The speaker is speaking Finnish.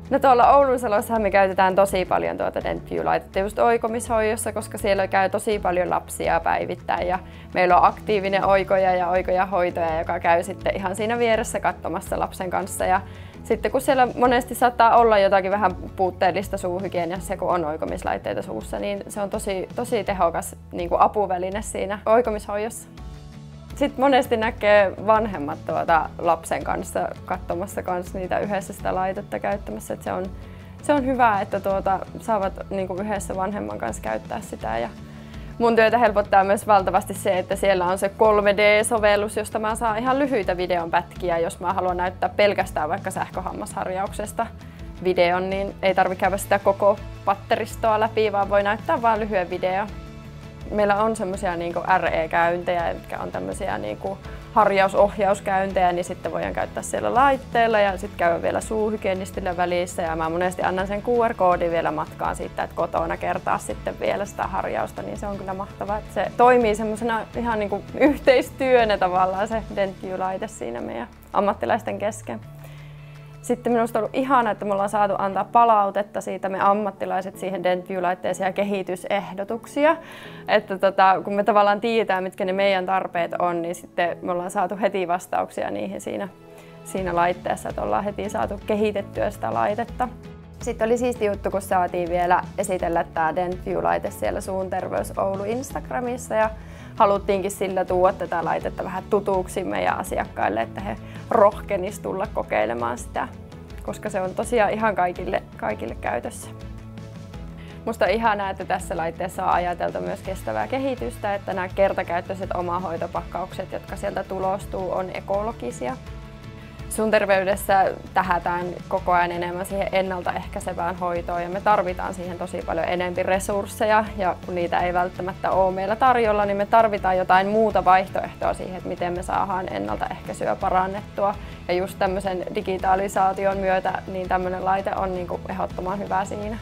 No tuolla Oulunsalossahan me käytetään tosi paljon tuota DentView-laitetta just oikomishoidossa, koska siellä käy tosi paljon lapsia päivittäin ja meillä on aktiivinen oikoja ja oikoja-hoitoja, joka käy sitten ihan siinä vieressä katsomassa lapsen kanssa. Ja sitten kun siellä monesti saattaa olla jotakin vähän puutteellista suuhygieniassa, kun on oikomislaitteita suussa, niin se on tosi tehokas niin kuin apuväline siinä oikomishoidossa. Sitten monesti näkee vanhemmat lapsen kanssa katsomassa niitä yhdessä sitä laitetta käyttämässä. Että se on hyvä, että saavat niinku yhdessä vanhemman kanssa käyttää sitä. Ja mun työtä helpottaa myös valtavasti se, että siellä on se 3D-sovellus, josta mä saan ihan lyhyitä videonpätkiä. Jos mä haluan näyttää pelkästään vaikka sähköhammasharjauksesta videon, niin ei tarvitse käydä sitä koko patteristoa läpi, vaan voi näyttää vain lyhyen videon. Meillä on semmoisia niinku RE-käyntejä, jotka on tämmöisiä niinku harjausohjauskäyntejä, niin sitten voidaan käyttää siellä laitteella ja sitten käydä vielä suuhygienistillä välissä. Ja mä monesti annan sen QR-koodin vielä matkaan siitä, että kotona kertaa sitten vielä sitä harjausta, niin se on kyllä mahtavaa. Että se toimii semmoisena ihan niinku yhteistyönä tavallaan se DentView-laite siinä meidän ammattilaisten kesken. Sitten minusta on ollut ihanaa, että me ollaan saatu antaa palautetta siitä me ammattilaiset siihen DentView-laitteeseen ja kehitysehdotuksia. Että kun me tavallaan tiedetään, mitkä ne meidän tarpeet on, niin sitten me ollaan saatu heti vastauksia niihin siinä laitteessa, että ollaan heti saatu kehitettyä sitä laitetta. Sitten oli siisti juttu, kun saatiin vielä esitellä tämä DentView-laite siellä Suun Terveys Oulu Instagramissa ja haluttiinkin sillä tuoda tätä laitetta vähän tutuksi meidän asiakkaille, että he rohkenisivat tulla kokeilemaan sitä, koska se on tosiaan ihan kaikille käytössä. Musta on ihanaa, että tässä laitteessa on ajateltu myös kestävää kehitystä, että nämä kertakäyttöiset omahoitopakkaukset, jotka sieltä tulostuu, on ekologisia. Suun Terveydessä tähdätään koko ajan enemmän siihen ennaltaehkäisevään hoitoon ja me tarvitaan siihen tosi paljon enemmän resursseja ja kun niitä ei välttämättä ole meillä tarjolla, niin me tarvitaan jotain muuta vaihtoehtoa siihen, että miten me saadaan ennaltaehkäisyä parannettua. Ja just tämmöisen digitalisaation myötä niin tämmöinen laite on niin kuin ehdottoman hyvä siinä.